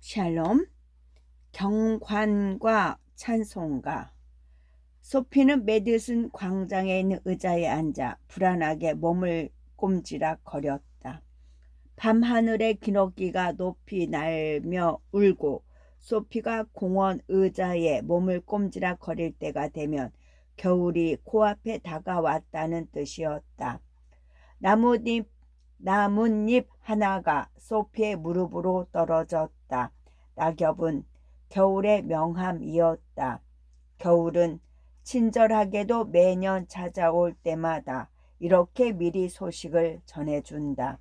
샬롬, 경관과 찬송가. 소피는 메디슨 광장에 있는 의자에 앉아 불안하게 몸을 꼼지락 거렸다. 밤하늘에 기러기가 높이 날며 울고 소피가 공원 의자에 몸을 꼼지락 거릴 때가 되면 겨울이 코앞에 다가왔다는 뜻이었다. 나뭇잎 하나가 소피의 무릎으로 떨어졌다. 낙엽은 겨울의 명함이었다. 겨울은 친절하게도 매년 찾아올 때마다 이렇게 미리 소식을 전해준다.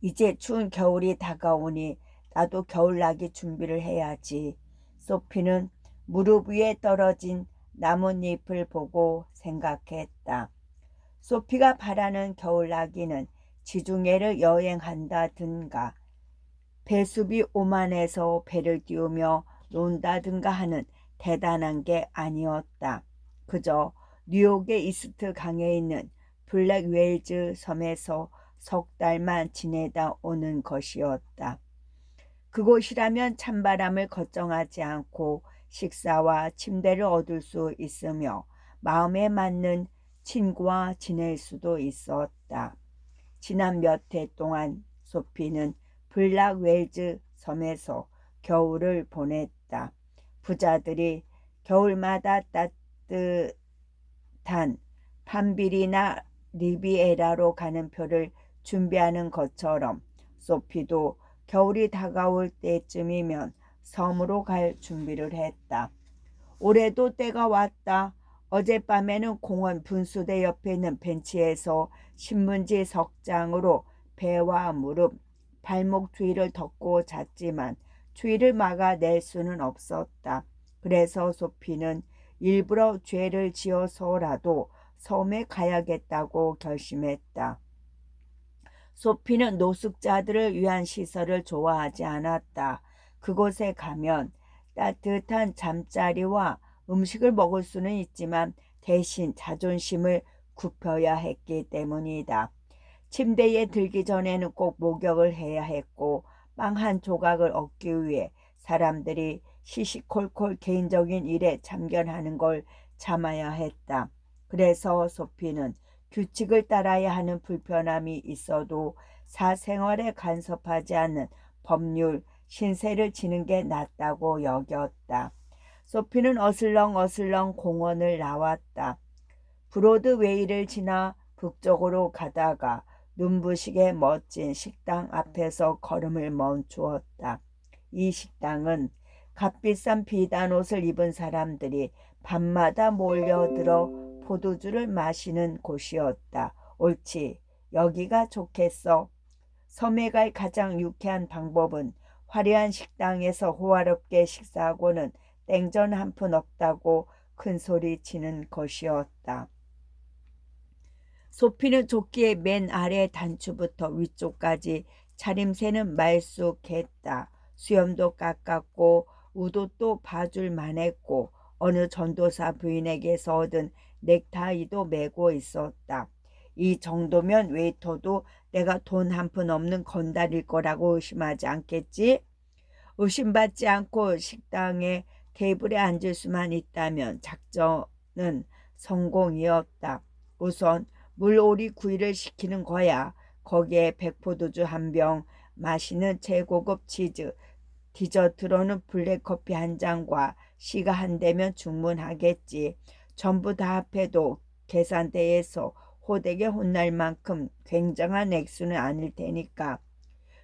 이제 추운 겨울이 다가오니 나도 겨울나기 준비를 해야지. 소피는 무릎 위에 떨어진 나뭇잎을 보고 생각했다. 소피가 바라는 겨울나기는 지중해를 여행한다든가 배수비 오만해서 배를 띄우며 논다든가 하는 대단한 게 아니었다. 그저 뉴욕의 이스트 강에 있는 블랙 웨일즈 섬에서 석 달만 지내다 오는 것이었다. 그곳이라면 찬바람을 걱정하지 않고 식사와 침대를 얻을 수 있으며 마음에 맞는 친구와 지낼 수도 있었다. 지난 몇 해 동안 소피는 블랙 웨일즈 섬에서 겨울을 보냈다. 부자들이 겨울마다 따뜻한 판빌이나 리비에라로 가는 표를 준비하는 것처럼 소피도 겨울이 다가올 때쯤이면 섬으로 갈 준비를 했다. 올해도 때가 왔다. 어젯밤에는 공원 분수대 옆에 있는 벤치에서 신문지 석 장으로 배와 무릎, 발목 뒤를 덮고 잤지만 추위를 막아낼 수는 없었다. 그래서 소피는 일부러 죄를 지어서라도 섬에 가야겠다고 결심했다. 소피는 노숙자들을 위한 시설을 좋아하지 않았다. 그곳에 가면 따뜻한 잠자리와 음식을 먹을 수는 있지만 대신 자존심을 굽혀야 했기 때문이다. 침대에 들기 전에는 꼭 목욕을 해야 했고 빵 한 조각을 얻기 위해 사람들이 시시콜콜 개인적인 일에 참견하는 걸 참아야 했다. 그래서 소피는 규칙을 따라야 하는 불편함이 있어도 사생활에 간섭하지 않는 법률, 신세를 지는 게 낫다고 여겼다. 소피는 어슬렁어슬렁 공원을 나왔다. 브로드웨이를 지나 북쪽으로 가다가 눈부시게 멋진 식당 앞에서 걸음을 멈추었다. 이 식당은 값비싼 비단 옷을 입은 사람들이 밤마다 몰려들어 포도주를 마시는 곳이었다. 옳지, 여기가 좋겠어. 섬에 갈 가장 유쾌한 방법은 화려한 식당에서 호화롭게 식사하고는 땡전 한 푼 없다고 큰소리 치는 것이었다. 소피는 조끼의 맨 아래 단추부터 위쪽까지 차림새는 말쑥했다. 수염도 깎았고 우도도 봐줄 만했고 어느 전도사 부인에게서 얻은 넥타이도 메고 있었다. 이 정도면 웨이터도 내가 돈 한 푼 없는 건달일 거라고 의심하지 않겠지? 의심받지 않고 식당에 테이블에 앉을 수만 있다면 작전은 성공이었다. 우선 물오리 구이를 시키는 거야. 거기에 백포도주 한 병, 마시는 최고급 치즈, 디저트로는 블랙커피 한 잔과 시가 한 대면 충분하겠지. 전부 다 합해도 계산대에서 호되게 혼날 만큼 굉장한 액수는 아닐 테니까.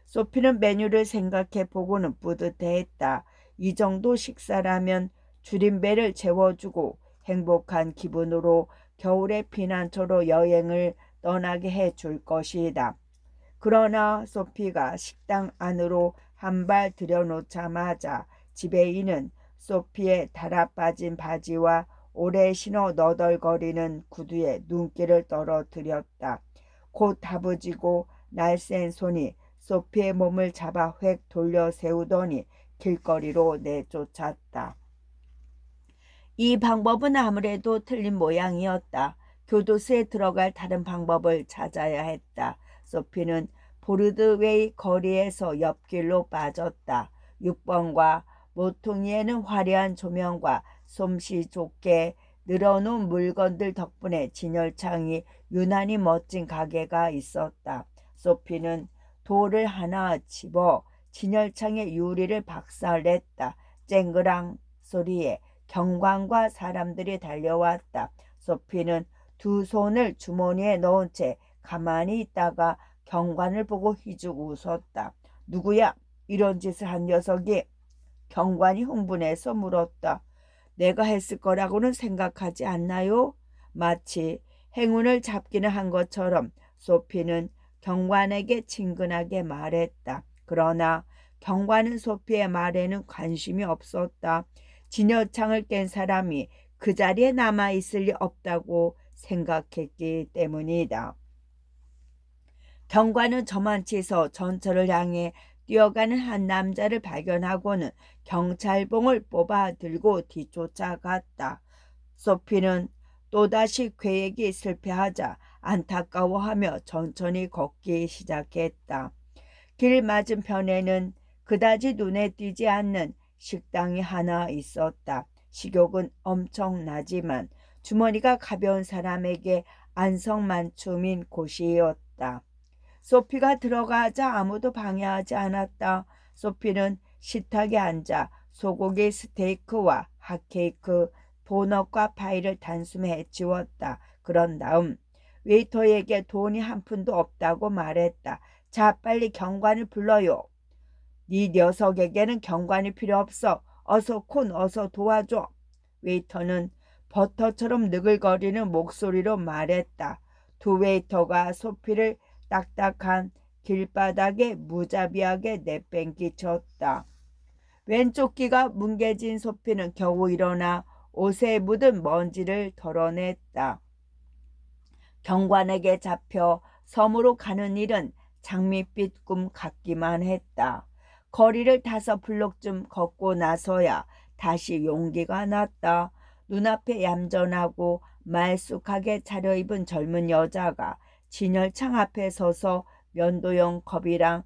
소피는 메뉴를 생각해 보고는 뿌듯해했다. 이 정도 식사라면 줄인 배를 채워주고 행복한 기분으로 겨울의 피난처로 여행을 떠나게 해줄 것이다. 그러나 소피가 식당 안으로 한 발 들여놓자마자 지배인은 소피의 달아빠진 바지와 오래 신어 너덜거리는 구두에 눈길을 떨어뜨렸다. 곧 다부지고 날쌘 손이 소피의 몸을 잡아 획 돌려 세우더니 길거리로 내쫓았다. 이 방법은 아무래도 틀린 모양이었다. 교도소에 들어갈 다른 방법을 찾아야 했다. 소피는 보르드웨이 거리에서 옆길로 빠졌다. 6번과 모퉁이에는 화려한 조명과 솜씨 좋게 늘어놓은 물건들 덕분에 진열창이 유난히 멋진 가게가 있었다. 소피는 돌을 하나 집어 진열창의 유리를 박살냈다. 쨍그랑 소리에 경관과 사람들이 달려왔다. 소피는 두 손을 주머니에 넣은 채 가만히 있다가 경관을 보고 희죽 웃었다. 누구야? 이런 짓을 한 녀석이? 경관이 흥분해서 물었다. 내가 했을 거라고는 생각하지 않나요? 마치 행운을 잡기는 한 것처럼 소피는 경관에게 친근하게 말했다. 그러나 경관은 소피의 말에는 관심이 없었다. 진여창을 깬 사람이 그 자리에 남아있을 리 없다고 생각했기 때문이다. 경관은 저만치서 전철을 향해 뛰어가는 한 남자를 발견하고는 경찰봉을 뽑아 들고 뒤쫓아갔다. 소피는 또다시 계획이 실패하자 안타까워하며 천천히 걷기 시작했다. 길 맞은편에는 그다지 눈에 띄지 않는 식당이 하나 있었다. 식욕은 엄청나지만 주머니가 가벼운 사람에게 안성만춤인 곳이었다. 소피가 들어가자 아무도 방해하지 않았다. 소피는 식탁에 앉아 소고기 스테이크와 핫케이크, 도넛과 파이를 단숨에 해치웠다. 그런 다음 웨이터에게 돈이 한 푼도 없다고 말했다. 자, 빨리 경관을 불러요. 네 녀석에게는 경관이 필요 없어. 어서 콘, 어서 도와줘. 웨이터는 버터처럼 느글거리는 목소리로 말했다. 두 웨이터가 소피를 딱딱한 길바닥에 무자비하게 내팽개쳤다. 왼쪽 귀가 뭉개진 소피는 겨우 일어나 옷에 묻은 먼지를 덜어냈다. 경관에게 잡혀 섬으로 가는 일은 장밋빛 꿈 같기만 했다. 거리를 5블록쯤 걷고 나서야 다시 용기가 났다. 눈앞에 얌전하고 말쑥하게 차려입은 젊은 여자가 진열창 앞에 서서 면도용 컵이랑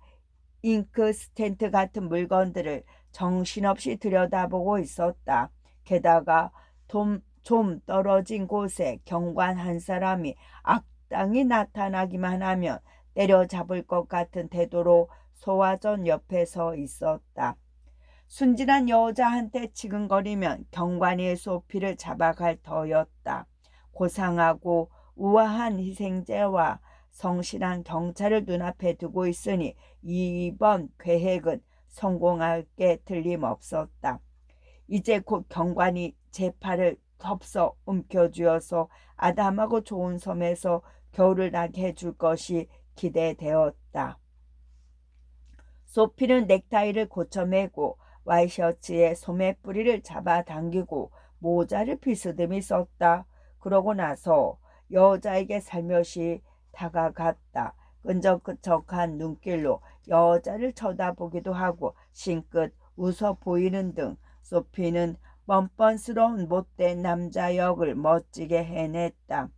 잉크 스탠트 같은 물건들을 정신없이 들여다보고 있었다. 게다가 좀 떨어진 곳에 경관 한 사람이 악당이 나타나기만 하면 때려잡을 것 같은 태도로 소화전 옆에 서 있었다. 순진한 여자한테 지근거리면 경관이 소피를 잡아갈 터였다. 고상하고 우아한 희생자와 성실한 경찰을 눈앞에 두고 있으니 이번 계획은 성공할 게 틀림없었다. 이제 곧 경관이 제 팔을 덥석 움켜쥐어서 아담하고 좋은 섬에서 겨울을 나게 해줄 것이 기대되었다. 소피는 넥타이를 고쳐매고 와이셔츠에 소매뿌리를 잡아당기고 모자를 비스듬히 썼다. 그러고 나서 여자에게 살며시 다가갔다. 끈적끈적한 눈길로 여자를 쳐다보기도 하고 싱긋 웃어 보이는 등 소피는 뻔뻔스러운 못된 남자 역을 멋지게 해냈다.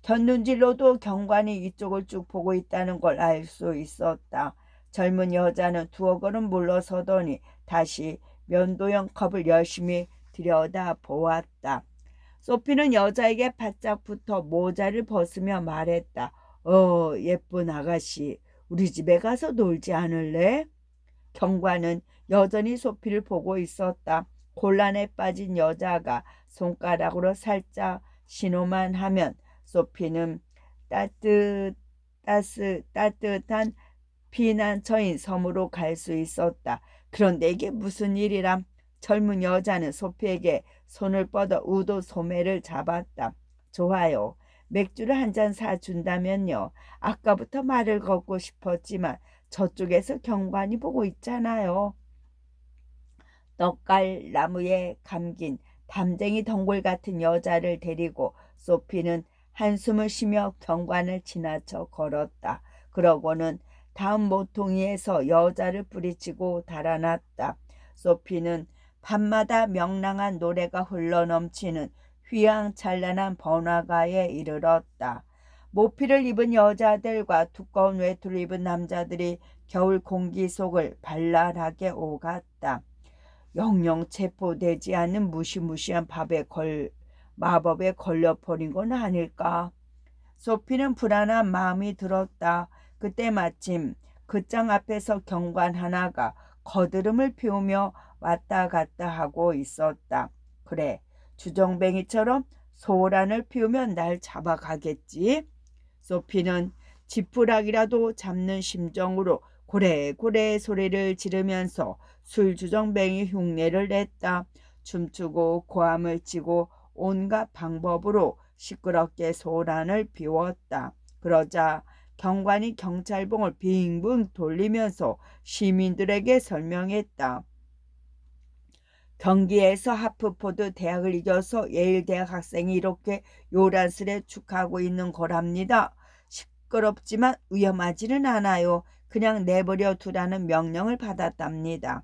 곁눈질로도 경관이 이쪽을 쭉 보고 있다는 걸 알 수 있었다. 젊은 여자는 두어 걸음 물러서더니 다시 면도형 컵을 열심히 들여다보았다. 소피는 여자에게 바짝 붙어 모자를 벗으며 말했다. 예쁜 아가씨, 우리 집에 가서 놀지 않을래? 경관은 여전히 소피를 보고 있었다. 곤란에 빠진 여자가 손가락으로 살짝 신호만 하면 소피는 따뜻한 피난처인 섬으로 갈 수 있었다. 그런데 이게 무슨 일이람? 젊은 여자는 소피에게 손을 뻗어 우도 소매를 잡았다. 좋아요. 맥주를 한 잔 사준다면요. 아까부터 말을 걷고 싶었지만 저쪽에서 경관이 보고 있잖아요. 떡갈 나무에 감긴 담쟁이 덩굴 같은 여자를 데리고 소피는 한숨을 쉬며 경관을 지나쳐 걸었다. 그러고는 다음 모퉁이에서 여자를 뿌리치고 달아났다. 소피는 밤마다 명랑한 노래가 흘러넘치는 휘황찬란한 번화가에 이르렀다. 모피를 입은 여자들과 두꺼운 외투를 입은 남자들이 겨울 공기 속을 발랄하게 오갔다. 영영 체포되지 않는 무시무시한 마법에 걸려버린 건 아닐까. 소피는 불안한 마음이 들었다. 그때 마침 그 장 앞에서 경관 하나가 거드름을 피우며 왔다 갔다 하고 있었다. 그래, 주정뱅이처럼 소란을 피우면 날 잡아가겠지. 소피는 지푸라기라도 잡는 심정으로 고래고래 소리를 지르면서 술주정뱅이 흉내를 냈다. 춤추고 고함을 치고 온갖 방법으로 시끄럽게 소란을 피웠다. 그러자 경관이 경찰봉을 빙빙 돌리면서 시민들에게 설명했다. 경기에서 하프포드 대학을 이겨서 예일대학 학생이 이렇게 요란스레 축하하고 있는 거랍니다. 시끄럽지만 위험하지는 않아요. 그냥 내버려 두라는 명령을 받았답니다.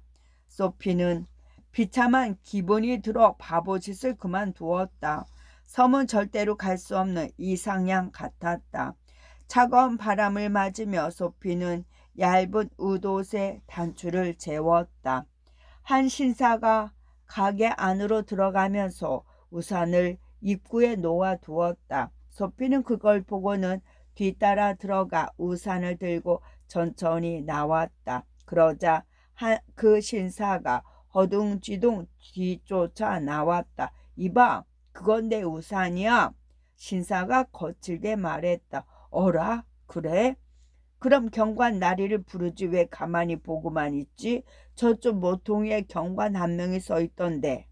소피는 비참한 기분이 들어 바보짓을 그만두었다. 섬은 절대로 갈 수 없는 이상향 같았다. 차가운 바람을 맞으며 소피는 얇은 웃옷에 단추를 재웠다. 한 신사가 가게 안으로 들어가면서 우산을 입구에 놓아두었다. 소피는 그걸 보고는 뒤따라 들어가 우산을 들고 천천히 나왔다. 그러자 그 신사가 허둥지둥 뒤쫓아 나왔다. 이봐, 그건 내 우산이야. 신사가 거칠게 말했다. 어라? 그래? 그럼 경관 나리를 부르지 왜 가만히 보고만 있지? 저쪽 모퉁이에 경관 한 명이 서 있던데.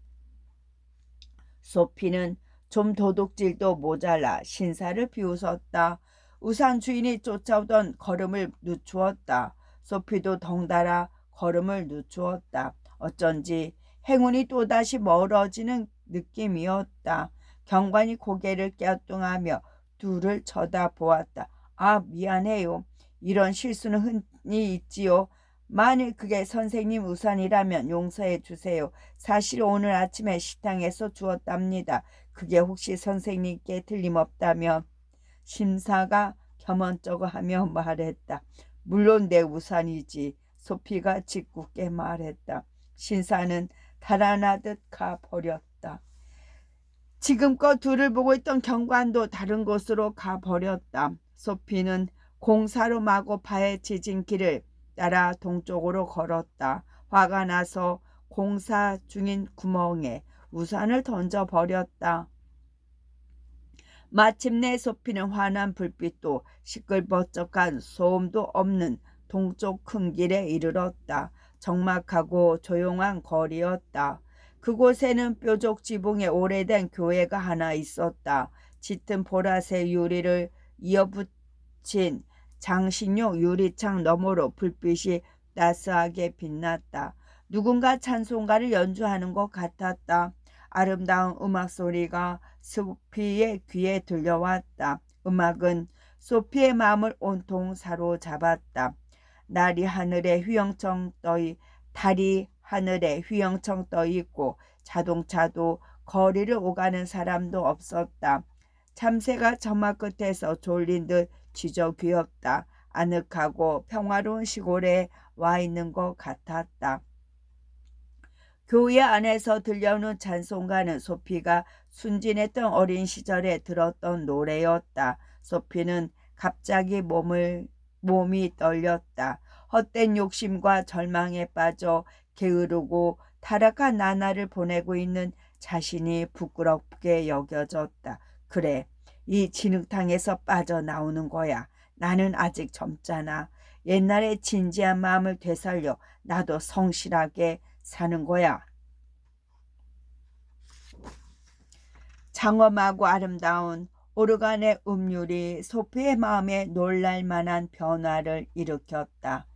소피는 좀 도둑질도 모자라 신사를 비웃었다. 우산 주인이 쫓아오던 걸음을 늦추었다. 소피도 덩달아 걸음을 늦추었다. 어쩐지 행운이 또다시 멀어지는 느낌이었다. 경관이 고개를 갸뚱하며 둘을 쳐다보았다. 아, 미안해요. 이런 실수는 흔히 있지요. 만일 그게 선생님 우산이라면 용서해 주세요. 사실 오늘 아침에 식당에서 주었답니다. 그게 혹시 선생님께 틀림없다면. 심사가 겸언쩍어하며 말했다. 물론 내 우산이지. 소피가 짓궂게 말했다. 신사는 달아나듯 가버렸다. 지금껏 둘을 보고 있던 경관도 다른 곳으로 가버렸다. 소피는 공사로 마구 파헤쳐진 길을 따라 동쪽으로 걸었다. 화가 나서 공사 중인 구멍에 우산을 던져버렸다. 마침내 소피는 환한 불빛도 시끌벅적한 소음도 없는 동쪽 큰 길에 이르렀다. 적막하고 조용한 거리였다. 그곳에는 뾰족 지붕에 오래된 교회가 하나 있었다. 짙은 보라색 유리를 이어붙인 장식용 유리창 너머로 불빛이 따스하게 빛났다. 누군가 찬송가를 연주하는 것 같았다. 아름다운 음악 소리가 소피의 귀에 들려왔다. 음악은 소피의 마음을 온통 사로잡았다. 달이 하늘에 휘영청 떠 있고 자동차도 거리를 오가는 사람도 없었다. 참새가 저막 끝에서 졸린 듯 쥐저귀었다. 아늑하고 평화로운 시골에 와 있는 것 같았다. 교회 안에서 들려오는 찬송가는 소피가 순진했던 어린 시절에 들었던 노래였다. 소피는 갑자기 몸이 떨렸다. 헛된 욕심과 절망에 빠져 게으르고 타락한 나날을 보내고 있는 자신이 부끄럽게 여겨졌다. 그래, 이 진흙탕에서 빠져나오는 거야. 나는 아직 젊잖아. 옛날의 진지한 마음을 되살려 나도 성실하게 사는 거야. 장엄하고 아름다운 오르간의 음률이 소피의 마음에 놀랄만한 변화를 일으켰다.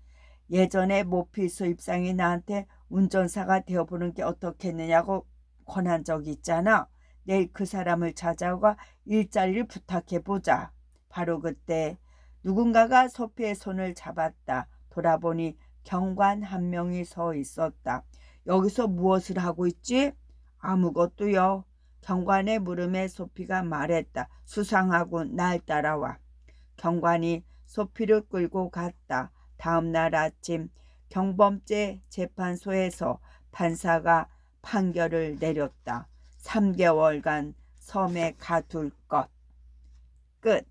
예전에 모피 수입상이 나한테 운전사가 되어보는 게 어떻겠느냐고 권한 적 있잖아. 내일 그 사람을 찾아가 일자리를 부탁해보자. 바로 그때 누군가가 소피의 손을 잡았다. 돌아보니 경관 한 명이 서 있었다. 여기서 무엇을 하고 있지? 아무것도요. 경관의 물음에 소피가 말했다. 수상하군. 날 따라와. 경관이 소피를 끌고 갔다. 다음 날 아침 경범죄 재판소에서 판사가 판결을 내렸다. 3개월간 섬에 가둘 것. 끝.